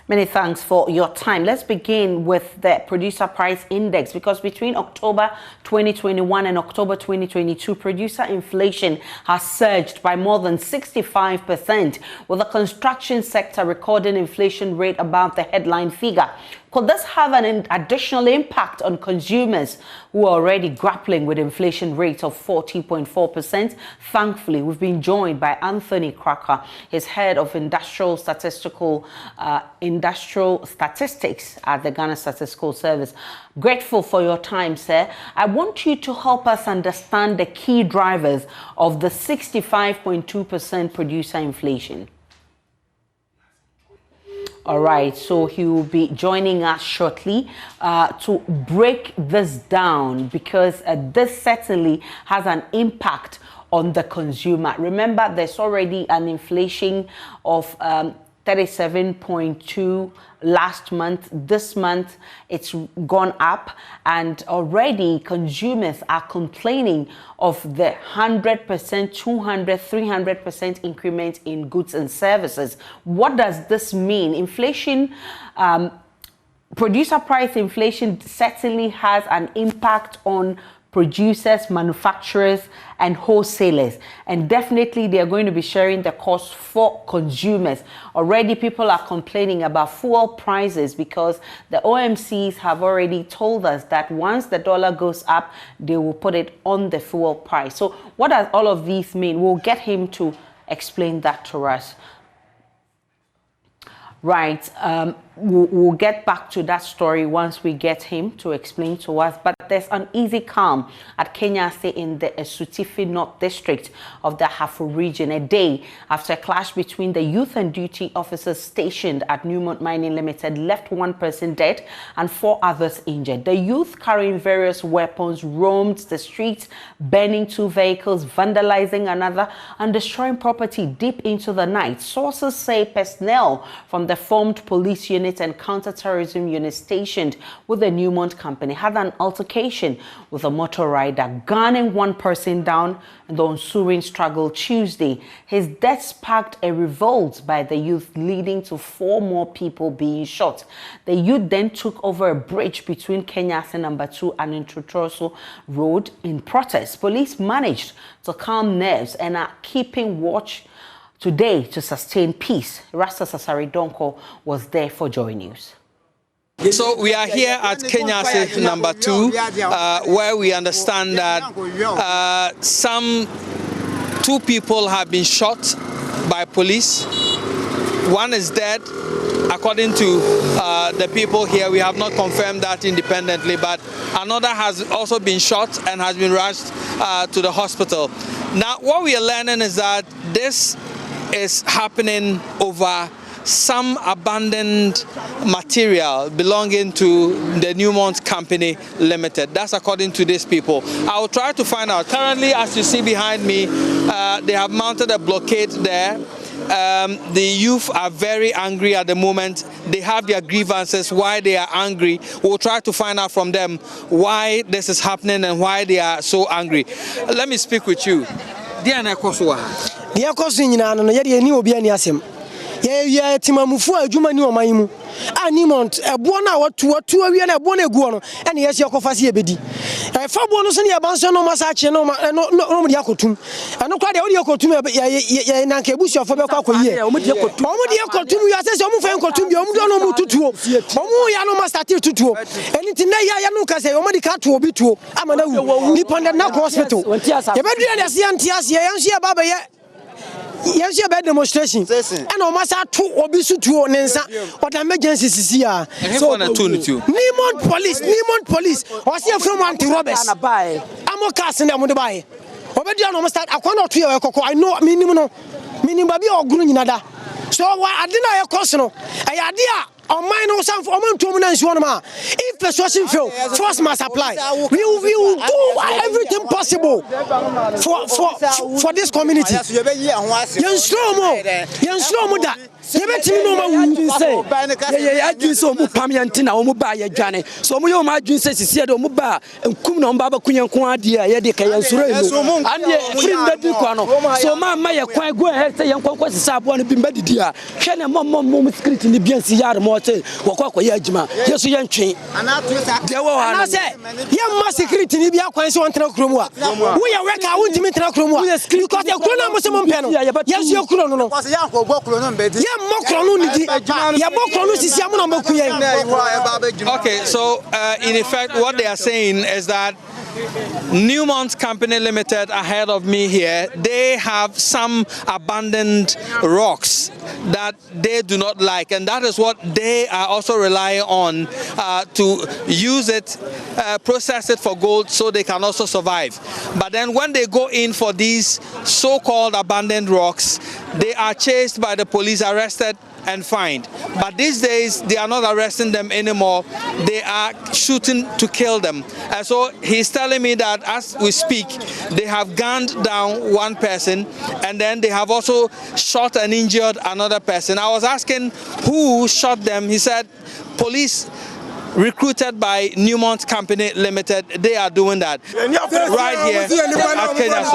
Many thanks for your time. Let's begin with the producer price index, because between October 2021 and October 2022, producer inflation has surged by more than 65%, with the construction sector recording inflation rate above the headline figure. Could this have an additional impact on consumers who are already grappling with inflation rate of 40.4%? Thankfully, we've been joined by Anthony Cracker, his head of industrial statistics at the Ghana Statistical Service. Grateful for your time, sir. I want you to help us understand the key drivers of the 65.2% producer inflation. All right, so he will be joining us shortly to break this down, because this certainly has an impact on the consumer. Remember, there's already an inflation of 37.2 last month. This month it's gone up, and already consumers are complaining of the 100%, 200, 300% increment in goods and services. What does this mean? Inflation, producer price inflation certainly has an impact on producers, manufacturers, and wholesalers, and definitely they are going to be sharing the cost for consumers. Already people are complaining about fuel prices, because the OMCs have already told us that once the dollar goes up, they will put it on the fuel price. So what does all of these mean? We'll get him to explain that to us. Right, we'll get back to that story once we get him to explain to us. But there's an easy calm at Kenyase in the Esutifi North District of the Hafo region, a day after a clash between the youth and duty officers stationed at Newmont Mining Limited left one person dead and 4 others injured. The youth, carrying various weapons, roamed the streets, burning 2 vehicles, vandalizing another, and destroying property deep into the night. Sources say personnel from the formed police unit and counter-terrorism unit stationed with the Newmont company had an altercation with a motor rider, gunning 1 person down in the ensuing struggle Tuesday. His death sparked a revolt by the youth, leading to 4 more people being shot. The youth then took over a bridge between Kenyase No. 2 and Introtroso Road in protest. Police managed to calm nerves and are keeping watch today to sustain peace. Rasta Sasari Donko was there for JoyNews. So we are here at Kenyase No. 2, where we understand that some 2 people have been shot by police. 1 is dead, according to the people here. We have not confirmed that independently, but another has also been shot and has been rushed to the hospital. Now, what we are learning is that this is happening over some abandoned material belonging to the Newmont Company Limited. That's according to these people. I will try to find out. Currently, as you see behind me, they have mounted a blockade there. The youth are very angry at the moment. They have their grievances, why they are angry. We'll try to find out from them why this is happening and why they are so angry. Let me speak with you. Diana Koswa. Dear Cosina, no, yet you will be any asim. Ye, Timamufu, a Jumani or Maimu. Newmont, a bona or 2 and a boneguano, and yes, your coffee bedi. A 4 bonus in your banson, no massage, no Yakotum. And no quite audio cotum, Nankebus for Bako. Omodia cotum, you are saying, Omu Cotum, Omu to 2. Omu Yano Master to 2. Anything Yanuka say, Omadi cat will be 2. I'm a Nippon and Nak Hospital. The Bedrian is Yantias, Yansia Baba. Yes, you have demonstration. And almost 2 obisu 2 Nensa. What emergency is here? So, Newmont police. Was here from anti-robbers. I'm a cast in the Mudabai. Obedian almost start. I cannot hear a cocoa. I know minimum or green nada. So, I didn't know a cosino. I idea. on mine or some for man to man. If persuasion fail, force must apply. We will do everything possible for this community. Young slow mo that. I do so Pamiantina or Mubaya Jane. So my dream says, "See, Muba and Kumno Baba Kunyan Kwadia, Yadika and Suru, and so my quite go ahead, say, Young Conquest Sabon been bedded here. Can a mom script in the BNC yard morte, Wakako Yajma, yes, young chain. And I say, young massacred in Ibia Quans on Tracroma. We are working out to meet Tracroma because the Chronomus Piano, but yes, your chrono was a young Bokronon. Okay, so in effect, what they are saying is that Newmont Company Limited, ahead of me here, they have some abandoned rocks that they do not like, and that is what they are also relying on to use it, process it for gold so they can also survive. But then when they go in for these so-called abandoned rocks, they are chased by the police, arrested and fined. But these days they are not arresting them anymore, they are shooting to kill them. And so he's telling me that as we speak, they have gunned down one person and then they have also shot and injured another person. I was asking who shot them. He said police recruited by Newmont Company Limited. They are doing that right here at Kenya.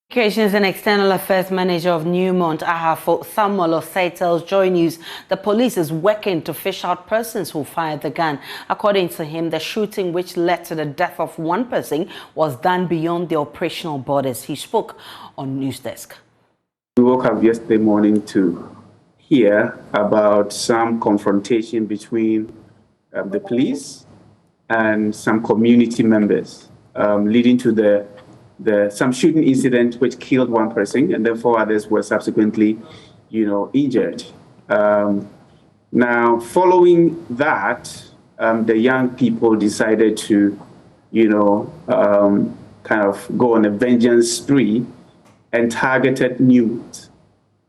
Communications and External Affairs Manager of Newmont, Ahafo Samuel Osei, tells JoyNews the police is working to fish out persons who fired the gun. According to him, the shooting which led to the death of one person was done beyond the operational borders. He spoke on Newsdesk. We woke up yesterday morning to hear about some confrontation between the police and some community members, leading to some shooting incident which killed one person, and then 4 others were subsequently, injured. Now, following that, the young people decided to, kind of go on a vengeance spree and targeted Newmont.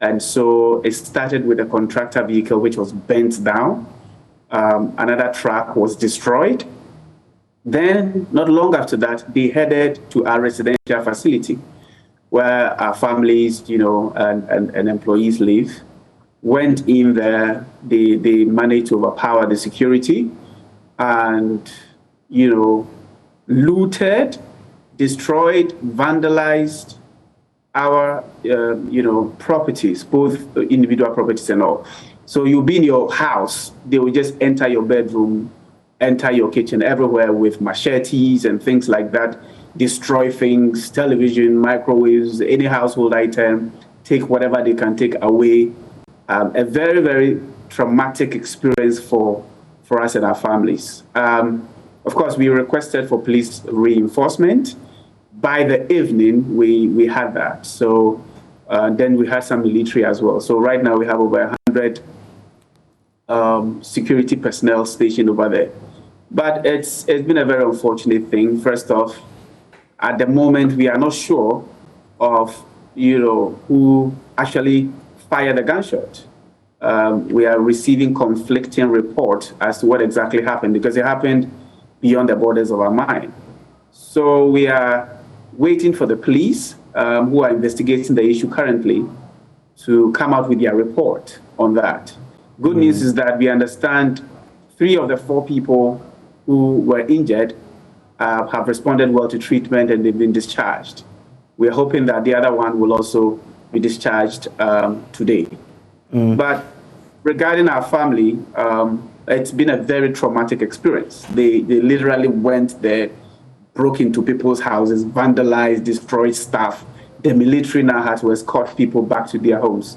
And so it started with a contractor vehicle which was bent down. Another truck was destroyed. Then, not long after that, they headed to our residential facility where our families, and employees live. Went in there, they managed to overpower the security and, looted, destroyed, vandalized our, properties, both individual properties and all. So you'll be in your house, they will just enter your bedroom, enter your kitchen, everywhere with machetes and things like that, destroy things, television, microwaves, any household item, take whatever they can take away. A very, very traumatic experience for us and our families. Of course, we requested for police reinforcement. By the evening, we had that. So then we had some military as well. So right now we have over 100 security personnel stationed over there. But it's been a very unfortunate thing. First off, at the moment, we are not sure of, who actually fired the gunshot. We are receiving conflicting reports as to what exactly happened, because it happened beyond the borders of our mind. So we are waiting for the police, who are investigating the issue currently, to come out with their report on that. Good news is that we understand 3 of the 4 people who were injured have responded well to treatment and they've been discharged. We're hoping that the other one will also be discharged today. But regarding our family, it's been a very traumatic experience. They literally went there, broke into people's houses, vandalized, destroyed stuff. The military now has to escort people back to their homes.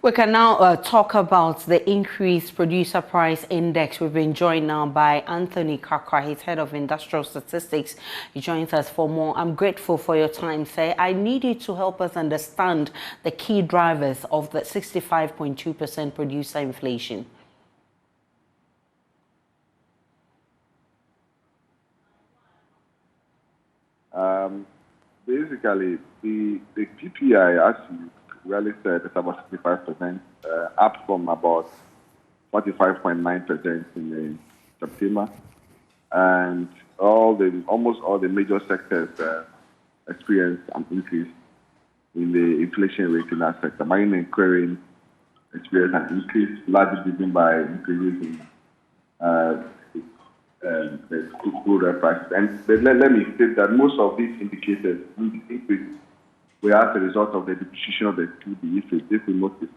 We can now talk about the increased producer price index. We've been joined now by Anthony Kakra. He's head of industrial statistics. He joins us for more. I'm grateful for your time, sir. I need you to help us understand the key drivers of the 65.2% producer inflation. Basically, the PPI, as you really said, is about 65%, up from about 45.9% in September, and almost all the major sectors experienced an increase in the inflation rate in that sector. Mining and quarrying experienced an increase, largely driven by increases in the crude oil prices. And let me state that most of these indicators increases were as a result of the depreciation of the CBD. If we notice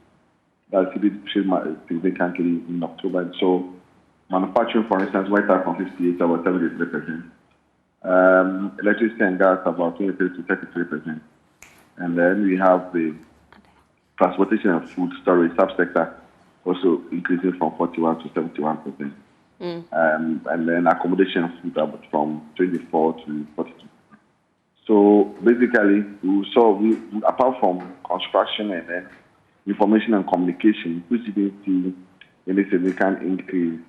that CBD depreciated significantly in October, and so manufacturing, for instance, went up from 58 to about 73%. Electricity and gas about 23 to 33%. And then we have the transportation and food storage subsector also increasing from 41 to 71%. And then accommodation and food about from 24 to 42. So basically, we apart from construction and then information and communication, which didn't see any significant increase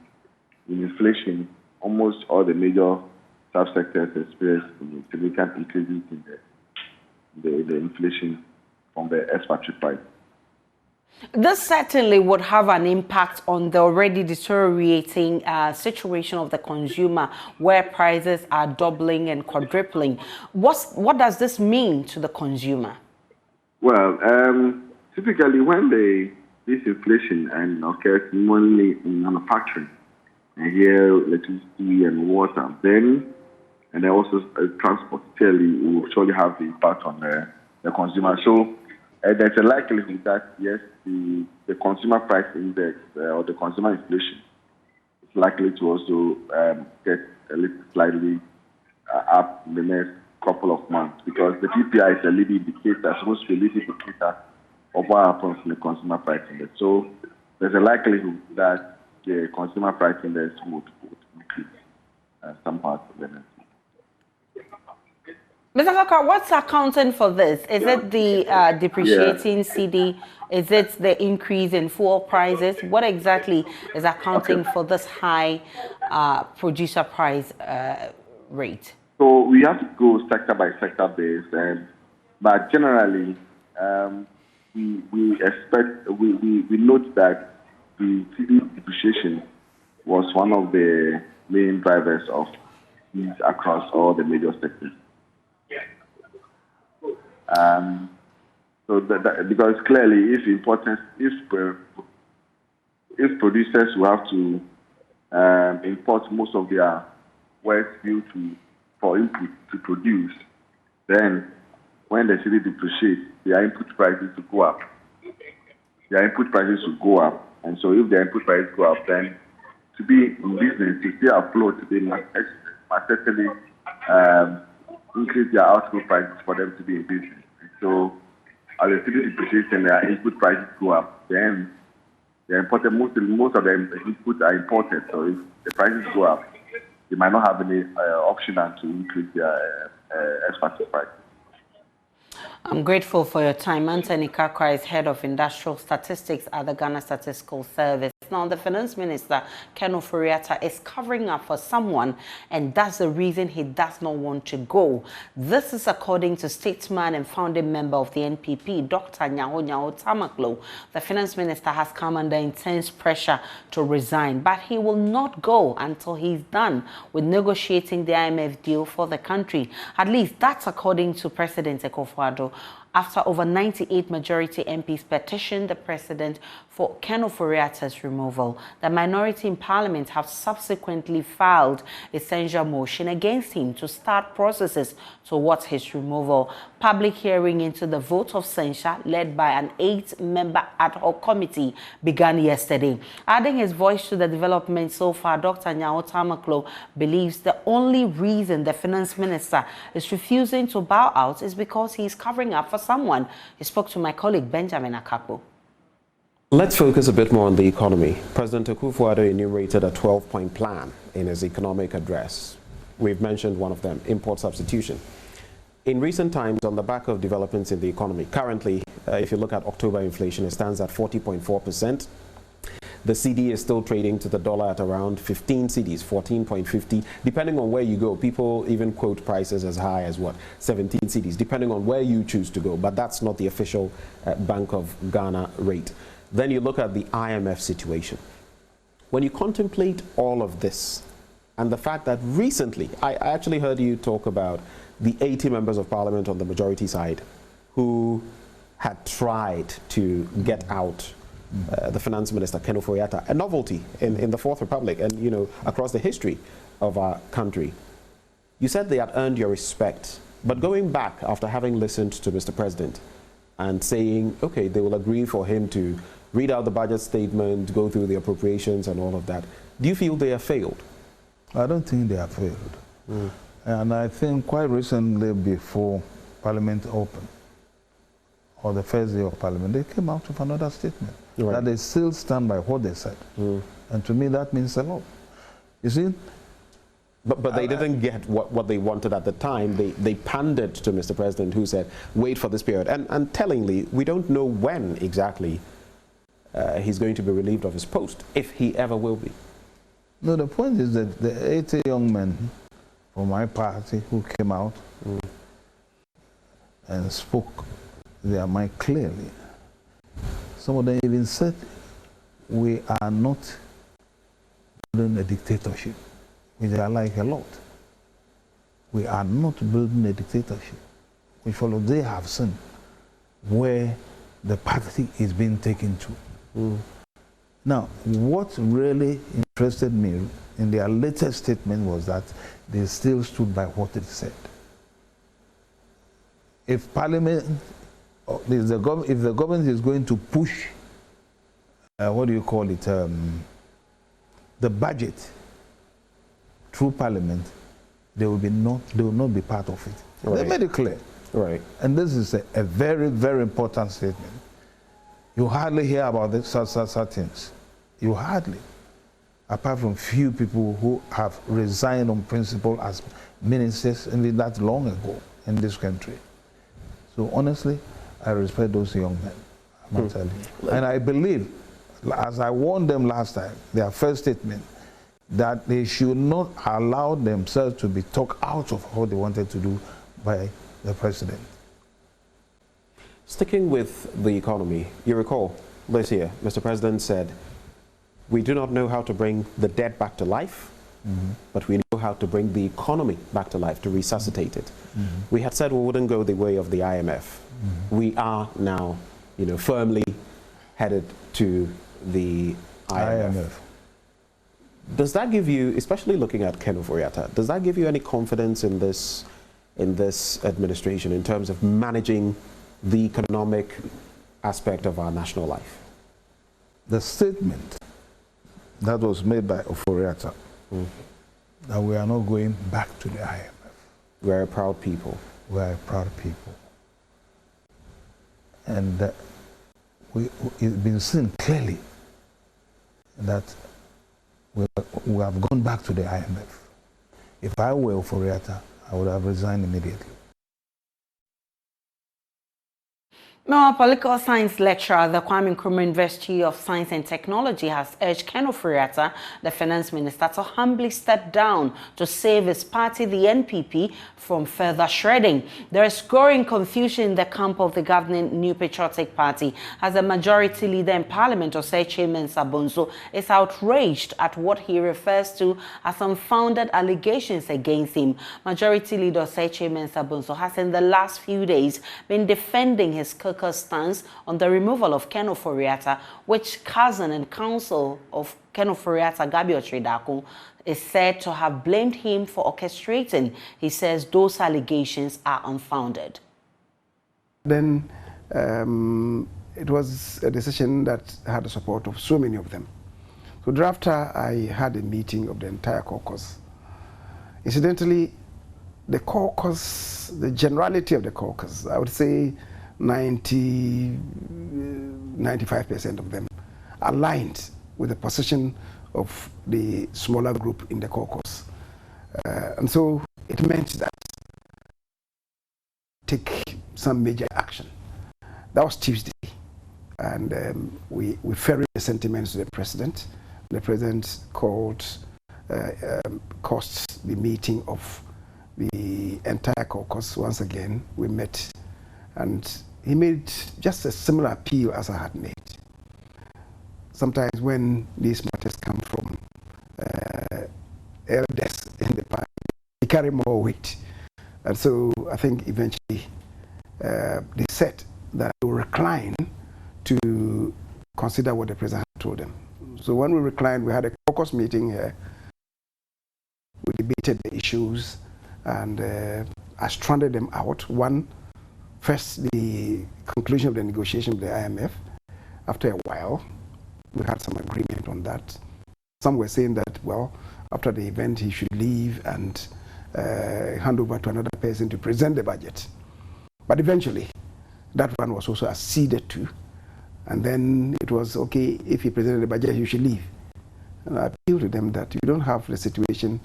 in inflation, almost all the major subsectors experienced significant increases in the inflation from the expatriate price. This certainly would have an impact on the already deteriorating situation of the consumer, where prices are doubling and quadrupling. What does this mean to the consumer? Well, typically when this inflation occurs mainly in manufacturing, and here electricity and water, then also transport will surely have the impact on the consumer. So there's a likelihood that, yes, the consumer price index or the consumer inflation is likely to also get a little slightly up in the next couple of months, because the PPI is a leading indicator, supposed to be a leading indicator of what happens in the consumer price index. So there's a likelihood that the consumer price index would increase some parts of the next. Mr. Kaka, what's accounting for this? Is it the depreciating CD? Is it the increase in fuel prices? What exactly is accounting for this high producer price rate? So we have to go sector by sector based, but generally we expect we note that the CD depreciation was one of the main drivers of these across all the major sectors. So because clearly, if producers will have to import most of their waste fuel for input to produce, then when the city depreciates, their input prices will go up. And so if their input prices go up, then to be in business, to stay afloat, they must certainly increase their output prices for them to be in business. And so as the city depreciates and their input prices go up, then they're imported. Most of them inputs are imported. So if the prices go up, they might not have any option to increase their export prices. I'm grateful for your time. Anthony Kakra is head of industrial statistics at the Ghana Statistical Service. Now, the finance minister, Ken Ofori-Atta, is covering up for someone, and that's the reason he does not want to go. This is according to statesman and founding member of the NPP, Dr. Nyaho Tamaklo. The finance minister has come under intense pressure to resign, but he will not go until he's done with negotiating the IMF deal for the country. At least that's according to President Akufo-Addo. After over 98 majority MPs petitioned the president for Ken Ofori-Atta's removal, the minority in parliament have subsequently filed a censure motion against him to start processes towards his removal. Public hearing into the vote of censure, led by an 8-member ad hoc committee, began yesterday. Adding his voice to the development so far, Dr. Nyaho Tamaklo believes the only reason the finance minister is refusing to bow out is because he is covering up for someone. He spoke to my colleague Benjamin Akapo. Let's focus a bit more on the economy. President Akufo-Addo enumerated a 12-point plan in his economic address. We've mentioned one of them, import substitution. In recent times, on the back of developments in the economy, currently, if you look at October inflation, it stands at 40.4%. The CD is still trading to the dollar at around 15 CDs, 14.50, depending on where you go. People even quote prices as high as what, 17 CDs, depending on where you choose to go. But that's not the official Bank of Ghana rate. Then you look at the IMF situation. When you contemplate all of this, and the fact that recently, I actually heard you talk about the 80 members of parliament on the majority side who had tried to get out the finance minister, Ken Ofori-Atta, a novelty in the Fourth Republic and, you know, across the history of our country. You said they had earned your respect, but going back after having listened to Mr. President and saying, okay, they will agree for him to read out the budget statement, go through the appropriations and all of that, do you feel they have failed? I don't think they have failed. And I think quite recently, before Parliament opened, or the first day of Parliament, they came out with another statement that they still stand by what they said. And to me, that means a lot. You see? But they didn't get what they wanted at the time. They pandered to Mr. President, who said, wait for this period. And tellingly, we don't know when exactly he's going to be relieved of his post, if he ever will be. No, the point is that the 80 young men from my party who came out and spoke their mind clearly. Some of them even said, we are not building a dictatorship, which I like a lot. We are not building a dictatorship, which follows they have seen where the party is being taken to. Now, what really interested me in their latest statement was that they still stood by what they said. If Parliament, if the government is going to push, what do you call it, the budget through Parliament, they will not be part of it. They made it clear. And this is a very, very important statement. You hardly hear about this, such things. You hardly, apart from few people who have resigned on principle as ministers and that long ago in this country. So honestly, I respect those young men, I must tell you. And I believe, as I warned them last time, their first statement, that they should not allow themselves to be talked out of what they wanted to do by the president. Sticking with the economy, you recall this year, Mr. President said, we do not know how to bring the dead back to life, but we know how to bring the economy back to life, to resuscitate it. We had said we wouldn't go the way of the IMF. We are now, you know, firmly headed to the IMF. Does that give you, especially looking at Ken Ofori-Atta, does that give you any confidence in this administration in terms of managing the economic aspect of our national life? The statement that was made by Ofori-Atta, that we are not going back to the IMF. We are a proud people. We are a proud people. And it's been seen clearly that we have gone back to the IMF. If I were Ofori-Atta, I would have resigned immediately. Now, a political science lecturer at the Kwame Nkrumah University of Science and Technology has urged Ken Ofori-Atta, the finance minister, to humbly step down to save his party, the NPP, from further shredding. There is growing confusion in the camp of the governing New Patriotic Party as the majority leader in Parliament, Osei Mensah Bonsu, is outraged at what he refers to as unfounded allegations against him. Majority leader Osei Mensah Bonsu has in the last few days been defending his caucus stance on the removal of Ken Ofori-Atta, which cousin and counsel of Ken Ofori-Atta, Gabi Otridako, is said to have blamed him for orchestrating. He says those allegations are unfounded. Then it was a decision that had the support of so many of them. So thereafter, I had a meeting of the entire caucus. Incidentally, the caucus, the generality of the caucus, I would say 95% of them aligned with the position of the smaller group in the caucus. And so it meant that take some major action. That was Tuesday. and we ferried the sentiments to the president. The president caused the meeting of the entire caucus. Once again, we met, and he made just a similar appeal as I had made. Sometimes when these matters come from elders in the party, they carry more weight. And so I think eventually they said that they will recline to consider what the president had told them. So when we reclined, we had a caucus meeting here. We debated the issues, and I stranded them out. One, first, the conclusion of the negotiation with the IMF. After a while, we had some agreement on that. Some were saying that, well, after the event, he should leave and hand over to another person to present the budget. But eventually, that one was also acceded to. And then it was, okay, if he presented the budget, you should leave. And I appealed to them that you don't have the situation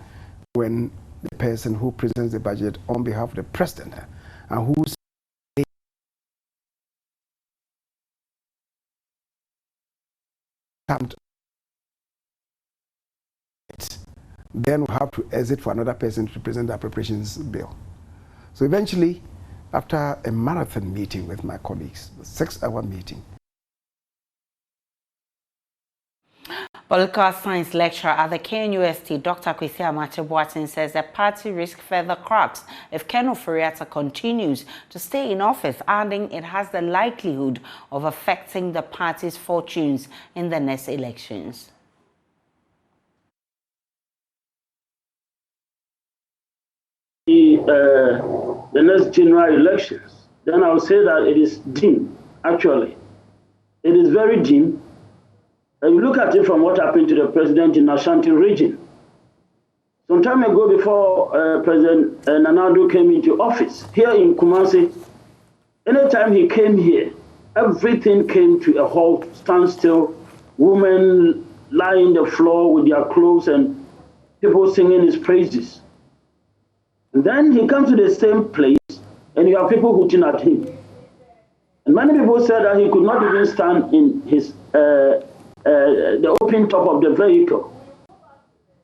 when the person who presents the budget on behalf of the president and who's then we have to exit for another person to present the appropriations bill. So eventually, after a marathon meeting with my colleagues, a 6-hour meeting, Political science lecturer at the KNUST, Dr. Kwesi Amache-Boateng, says the party risks further cracks if Ken Ofori-Atta continues to stay in office, adding it has the likelihood of affecting the party's fortunes in the next elections. The next general elections, then I would say that it is dim, actually. It is very dim. You look at it from what happened to the president in Ashanti region. Some time ago, before President Nana Addo came into office, here in Kumasi, anytime he came here, everything came to a halt, standstill, women lying on the floor with their clothes and people singing his praises. And then he comes to the same place and you have people hooting at him. And many people said that he could not even stand in his the open top of the vehicle.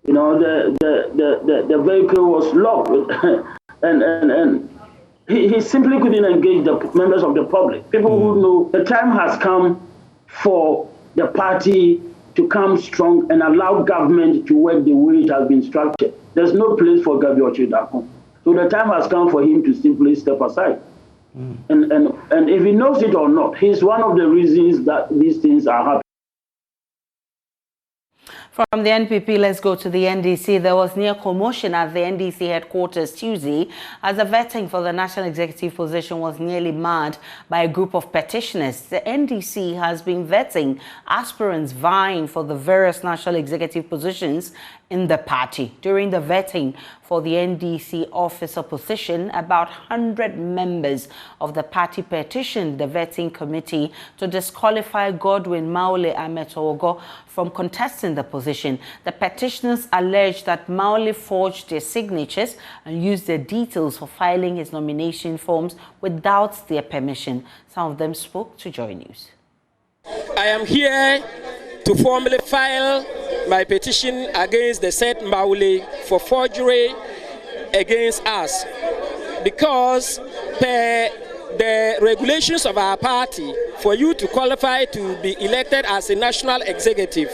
You know, the vehicle was locked, and he simply couldn't engage the members of the public. People who know the time has come for the party to come strong and allow government to work the way it has been structured. There's no place for Gabi Ochidako. So the time has come for him to simply step aside. And if he knows it or not, he's one of the reasons that these things are happening. From the NPP, let's go to the NDC. There was near commotion at the NDC headquarters Tuesday as the vetting for the national executive position was nearly marred by a group of petitioners. The NDC has been vetting aspirants vying for the various national executive positions in the party. During the vetting for the NDC officer position, about 100 members of the party petitioned the vetting committee to disqualify Godwin Maule Ametowogo from contesting the position. The petitioners alleged that Maule forged their signatures and used their details for filing his nomination forms without their permission. Some of them spoke to JoyNews. I am here to formally file my petition against the said Maule for forgery against us, because per the regulations of our party, for you to qualify to be elected as a national executive,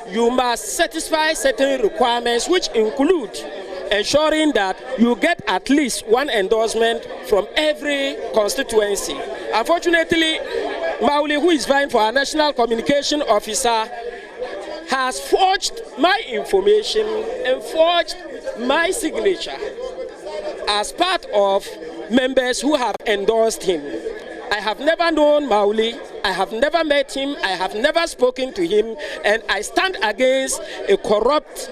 you must satisfy certain requirements, which include ensuring that you get at least one endorsement from every constituency. Unfortunately, Maule, who is vying for our national communication officer, has forged my information and forged my signature as part of members who have endorsed him. I have never known Maule, I have never met him, I have never spoken to him, and I stand against a corrupt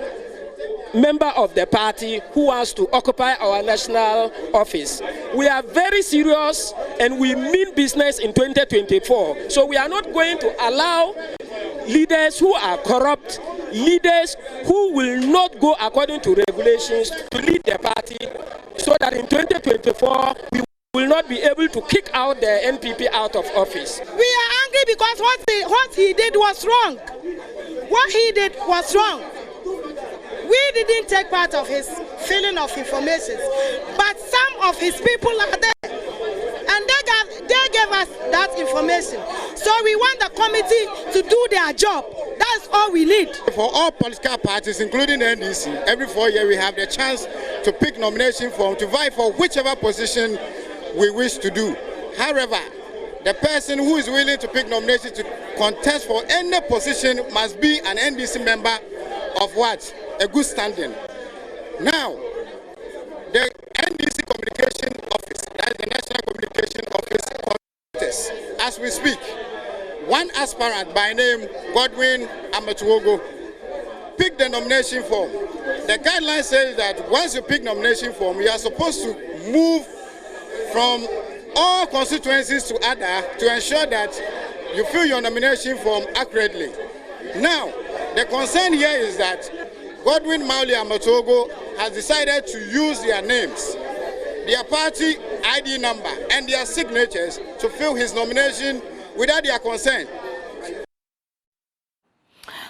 member of the party who wants to occupy our national office. We are very serious and we mean business in 2024. So we are not going to allow leaders who are corrupt, leaders who will not go according to regulations to lead the party, so that in 2024 we will not be able to kick out the NPP out of office. We are angry because what he did was wrong. What he did was wrong. We didn't take part of his filling of information, but some of his people are there, and they gave us that information. So we want the committee to do their job. That's all we need. For all political parties, including the NDC, every 4 years we have the chance to pick nomination form to vie for whichever position we wish to do. However, the person who is willing to pick nomination to contest for any position must be an NDC member of what? A good standing. Now, the NDC Communication Office, that is the National Communication Office, as we speak, one aspirant by name Godwin Amatuogo picked the nomination form. The guideline says that once you pick nomination form, you are supposed to move from all constituencies to other to ensure that you fill your nomination form accurately. Now, the concern here is that Godwin Mauli Amatogo has decided to use their names, their party ID number, and their signatures to fill his nomination without their consent.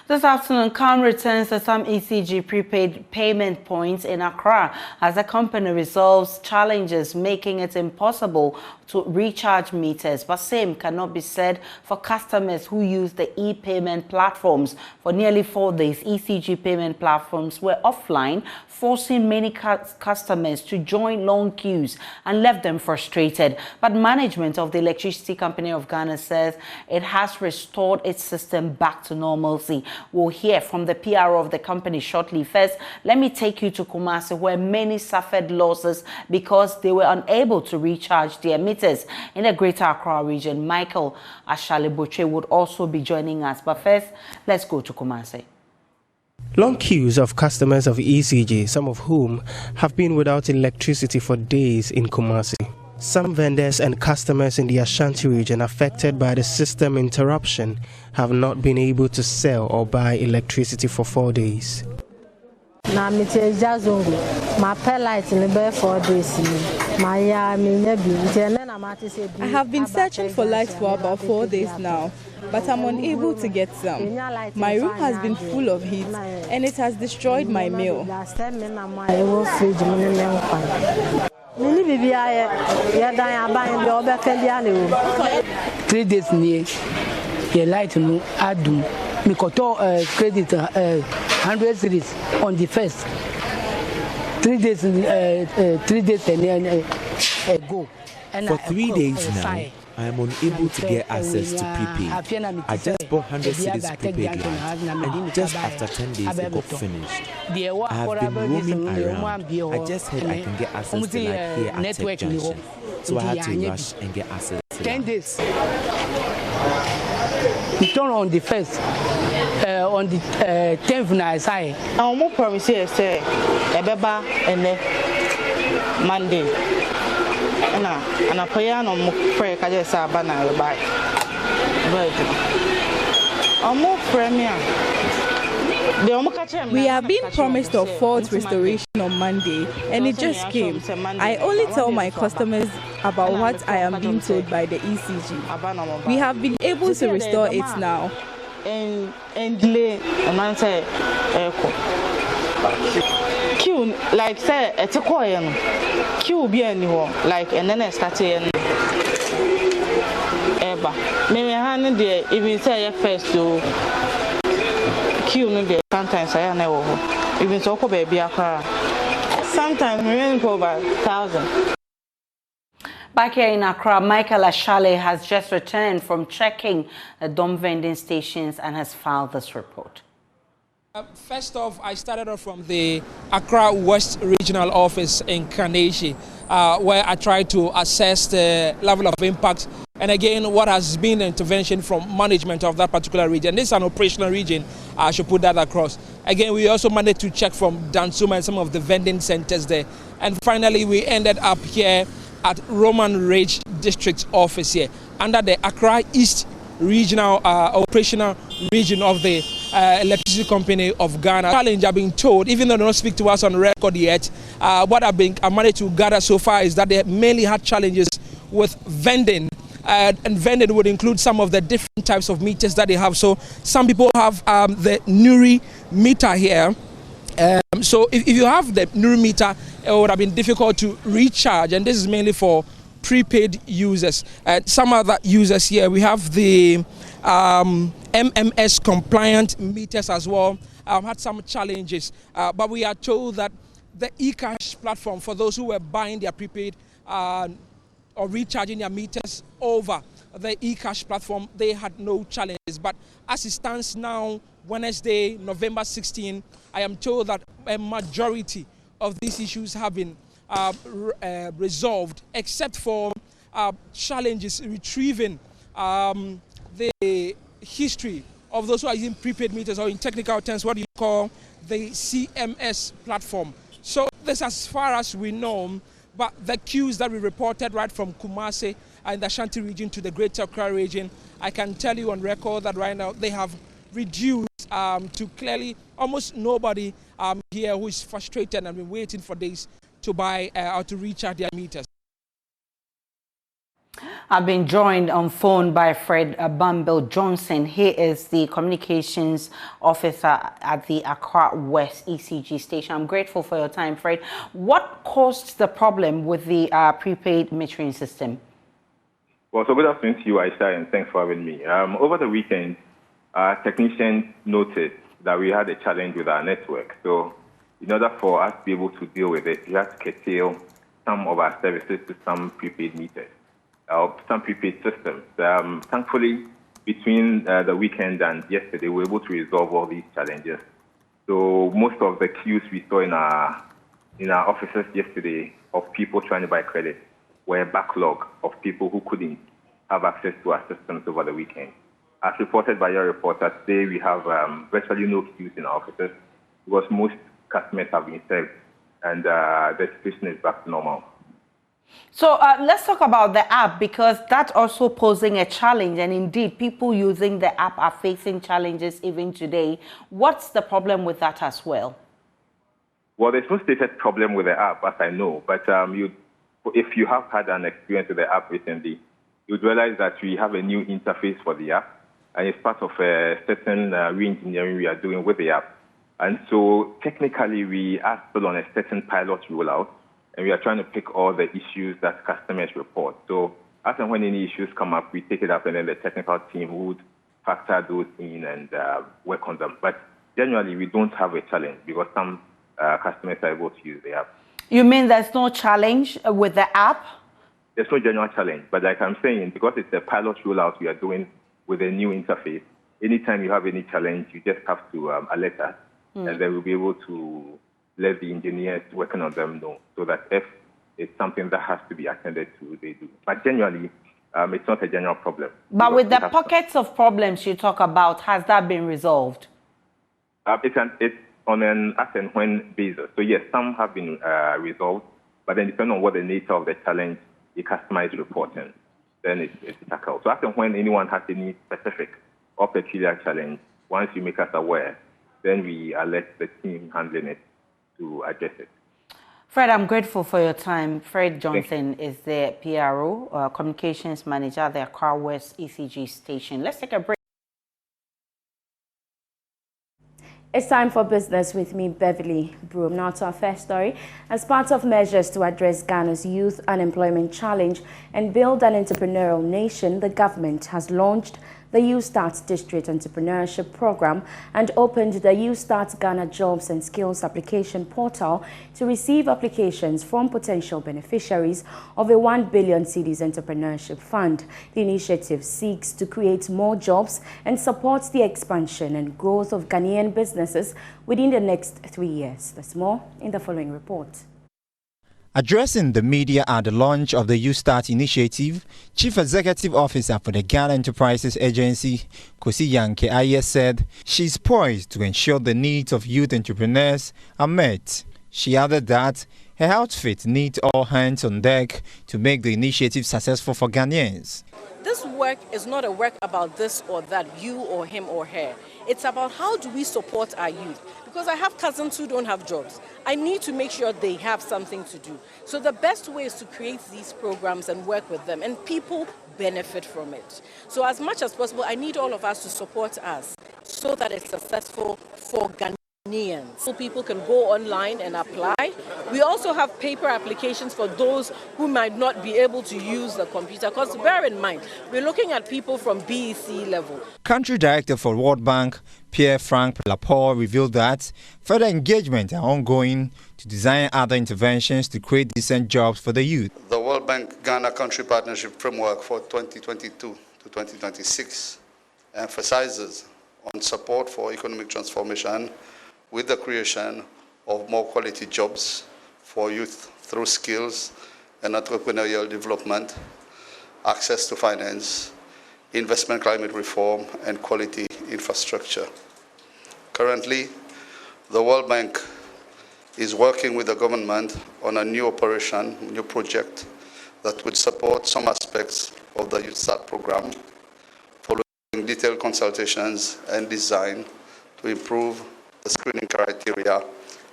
This afternoon, CAN returns to some ECG prepaid payment points in Accra as the company resolves challenges making it impossible to recharge meters. But same cannot be said for customers who use the e-payment platforms. For nearly 4 days, ECG payment platforms were offline, forcing many customers to join long queues and left them frustrated. But management of the Electricity Company of Ghana says it has restored its system back to normalcy. We'll hear from the PR of the company shortly. First, let me take you to Kumasi, where many suffered losses because they were unable to recharge their meters. In the Greater Accra region, Michael Ashale would also be joining us. But first, let's go to Kumasi. Long queues of customers of ECG, some of whom have been without electricity for days in Kumasi. Some vendors and customers in the Ashanti region affected by the system interruption have not been able to sell or buy electricity for 4 days. I have been searching for lights for about 4 days now, but I'm unable to get some. My room has been full of heat and it has destroyed my meal. 3 days near the light no adum me koto credit 100 series on the first 3 days ago. For 3 days now, I am unable to get access to prepaid. I just bought 100 cities prepaid light, and just after 10 days it got finished. I have been roaming around. I just heard I can get access to light here at Tech Junction, so I had to rush and get access to 10 days. We turn on the first, on the 10th night side. I'm more promising say, Ebeba and Monday. And I pray on prayer. I just say banana buy. I'm more premier. We are being promised a fourth restoration on Monday, and it just came. I only tell my customers about what I am being told by the ECG. We have been able to restore it now. Queue, like say, it's a coin. Queue be anywhere, like, and then I started. Eba, maybe hand there, even say first to queue no there. Sometimes I know, even so, baby, sometimes we go over 1,000. Back here in Accra, Michael Ashale has just returned from checking the dumb vending stations and has filed this report. First off, I started off from the Accra West Regional Office in Kaneshie, where I tried to assess the level of impact and again what has been the intervention from management of that particular region. This is an operational region, I should put that across. Again, we also managed to check from Dansuma and some of the vending centers there. And finally, we ended up here at Roman Ridge District Office here under the Accra East Regional Operational Region of the Electricity Company of Ghana. Challenge I've been told, even though they don't speak to us on record yet, what I managed to gather so far is that they mainly had challenges with vending. And vending would include some of the different types of meters that they have. So some people have the Nuri meter here. So if you have the Nuri meter, it would have been difficult to recharge, and this is mainly for prepaid users. Some other users here, we have the MMS compliant meters as well, had some challenges, but we are told that the eCash platform, for those who were buying their prepaid or recharging their meters over the eCash platform, they had no challenges. But as it stands now, Wednesday, November 16, I am told that a majority of these issues have been resolved, except for challenges retrieving the history of those who are using prepaid meters, or in technical terms, what you call the CMS platform. So this, as far as we know, but the queues that we reported right from Kumasi and the Ashanti region to the Greater Accra region, I can tell you on record that right now they have reduced to clearly almost nobody here who is frustrated and been waiting for days to buy or to recharge their meters. I've been joined on phone by Fred Bamble Johnson. He is the communications officer at the Accra West ECG station. I'm grateful for your time, Fred. What caused the problem with the prepaid metering system? Well, so good afternoon to you, Aisha, and thanks for having me. Over the weekend, technicians noticed that we had a challenge with our network. So in order for us to be able to deal with it, we had to curtail some of our services to some prepaid meters, some prepaid systems. Thankfully, between the weekend and yesterday, we were able to resolve all these challenges. So most of the queues we saw in our offices yesterday of people trying to buy credit were a backlog of people who couldn't have access to our systems over the weekend. As reported by your reporter, today we have virtually no queues in our offices because most customers have been served, and the situation is back to normal. So let's talk about the app, because that's also posing a challenge, and indeed people using the app are facing challenges even today. What's the problem with that as well? Well, there's no stated problem with the app, as I know, but if you have had an experience with the app recently, you'd realize that we have a new interface for the app, and it's part of a certain re-engineering we are doing with the app. And so technically we are still on a certain pilot rollout, and we are trying to pick all the issues that customers report. So as and when any issues come up, we take it up, and then the technical team would factor those in and work on them. But generally, we don't have a challenge because some customers are able to use the app. You mean there's no challenge with the app? There's no general challenge, but like I'm saying, because it's a pilot rollout we are doing with a new interface, anytime you have any challenge, you just have to alert us, and then we'll be able to let the engineers working on them know, so that if it's something that has to be attended to, they do. But generally, it's not a general problem. But with the pockets of problems you talk about, has that been resolved? It's on an as and when basis. So yes, some have been resolved, but then depending on what the nature of the challenge the customer is reporting, then it's tackled. So as and when anyone has any specific or peculiar challenge, once you make us aware, then we alert the team handling it to address it. Fred, I'm grateful for your time. Fred Johnson is the PRO, communications manager at the Accra West ECG station. Let's take a break. It's time for business with me, Beverly Broom. Now to our first story. As part of measures to address Ghana's youth unemployment challenge and build an entrepreneurial nation, the government has launched the YouStart District Entrepreneurship Program and opened the YouStart Ghana Jobs and Skills Application Portal to receive applications from potential beneficiaries of a 1 billion cedis entrepreneurship fund. The initiative seeks to create more jobs and supports the expansion and growth of Ghanaian businesses within the next 3 years. There's more in the following report. Addressing the media at the launch of the YouStart initiative, Chief Executive Officer for the Ghana Enterprises Agency, Kosi Yanke Aye, said she is poised to ensure the needs of youth entrepreneurs are met. She added that her outfit needs all hands on deck to make the initiative successful for Ghanaians. This work is not a work about this or that, you or him or her. It's about how do we support our youth. Because I have cousins who don't have jobs. I need to make sure they have something to do. So the best way is to create these programs and work with them, and people benefit from it. So as much as possible, I need all of us to support us so that it's successful for Ghanaians. So people can go online and apply. We also have paper applications for those who might not be able to use the computer, because bear in mind, we're looking at people from BEC level. Country Director for World Bank, Pierre-Frank Laporte, revealed that further engagement are ongoing to design other interventions to create decent jobs for the youth. The World Bank Ghana Country Partnership Framework for 2022 to 2026 emphasizes on support for economic transformation with the creation of more quality jobs for youth through skills and entrepreneurial development, access to finance, investment climate reform, and quality infrastructure. Currently, the World Bank is working with the government on a new project that would support some aspects of the Youth Start program, following detailed consultations and design to improve the screening criteria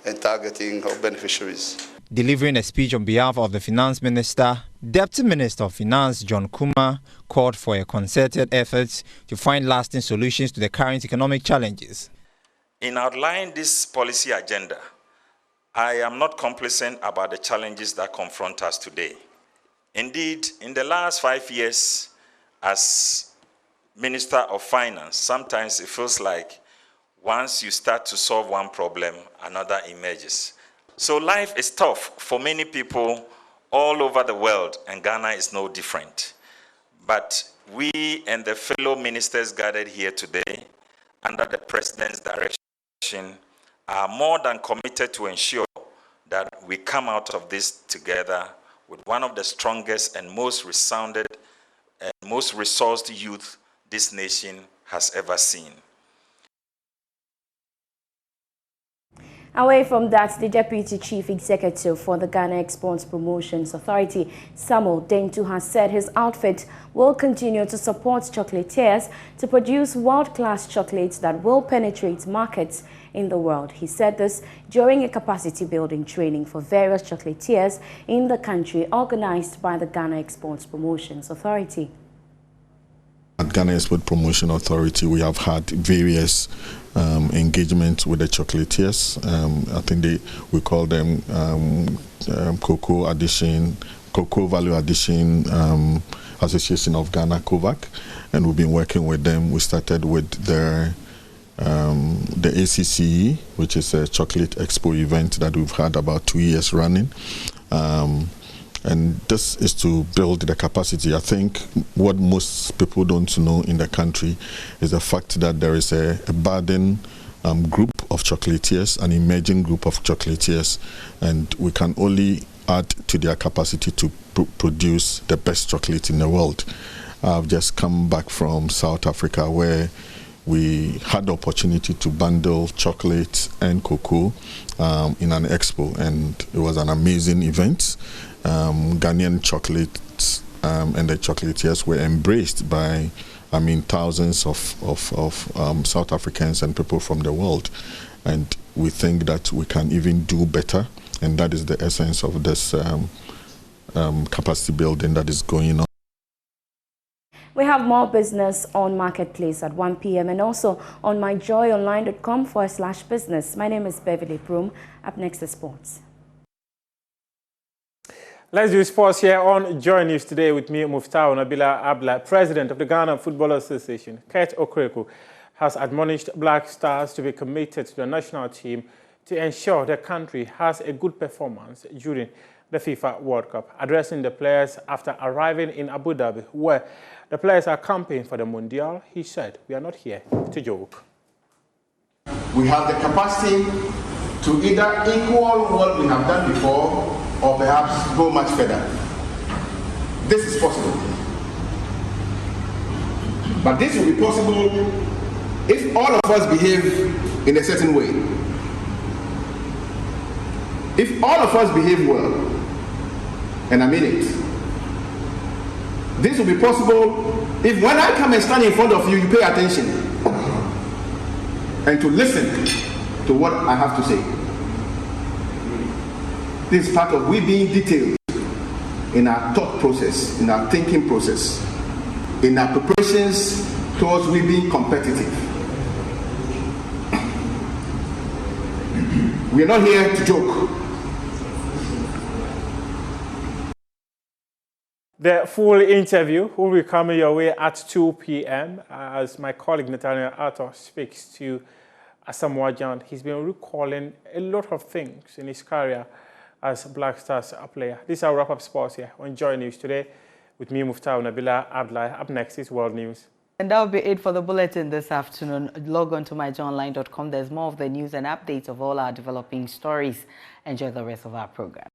and targeting of beneficiaries. Delivering a speech on behalf of the Finance Minister, Deputy Minister of Finance John Kuma called for a concerted effort to find lasting solutions to the current economic challenges. In outlining this policy agenda, I am not complacent about the challenges that confront us today. Indeed, in the last 5 years as Minister of Finance, sometimes it feels like once you start to solve one problem, another emerges. So life is tough for many people all over the world, and Ghana is no different. But we and the fellow ministers gathered here today, under the President's direction, are more than committed to ensure that we come out of this together with one of the strongest and most resounded and most resourced youth this nation has ever seen. Away from that, the Deputy Chief Executive for the Ghana Exports Promotions Authority, Samuel Dentu, has said his outfit will continue to support chocolatiers to produce world-class chocolates that will penetrate markets in the world. He said this during a capacity-building training for various chocolatiers in the country organized by the Ghana Exports Promotions Authority. At Ghana Export Promotion Authority, we have had various engagements with the chocolatiers. I think we call them Cocoa Value Addition Association of Ghana, COVAC, and we've been working with them. We started with the ACCE, which is a chocolate expo event that we've had about 2 years running. And this is to build the capacity. I think what most people don't know in the country is the fact that there is a budding group of chocolatiers, an emerging group of chocolatiers, and we can only add to their capacity to produce the best chocolate in the world. I've just come back from South Africa, where we had the opportunity to bundle chocolate and cocoa in an expo, and it was an amazing event. Ghanaian chocolates and the chocolatiers were embraced by, thousands of South Africans and people from the world. And we think that we can even do better, and that is the essence of this capacity building that is going on. We have more business on Marketplace at 1 p.m. and also on myjoyonline.com/business. My name is Beverly Broom. Up next is sports. Let's do sports here on Joy News today with me, Muftau Nabila Abla. President of the Ghana Football Association, Kurt Okreko, has admonished Black Stars to be committed to the national team to ensure the country has a good performance during the FIFA World Cup. Addressing the players after arriving in Abu Dhabi, where the players are campaigning for the Mundial, he said, "We are not here to joke." We have the capacity to either equal what we have done before or perhaps go much further. This is possible. But this will be possible if all of us behave in a certain way. If all of us behave well, and I mean it, this will be possible if when I come and stand in front of you, you pay attention and to listen to what I have to say. This is part of we being detailed in our thought process, in our thinking process, in our preparations towards we being competitive. We are not here to joke. The full interview will be coming your way at 2 p.m. as my colleague Nathaniel Arthur speaks to Asamoah Gyan. He's been recalling a lot of things in his career as Black Stars player. This is our wrap-up sports here on Joy News today with me, Muftau Nabila Abdullah. Up next is World News. And that will be it for the bulletin this afternoon. Log on to myjoyonline.com. There's more of the news and updates of all our developing stories. Enjoy the rest of our program.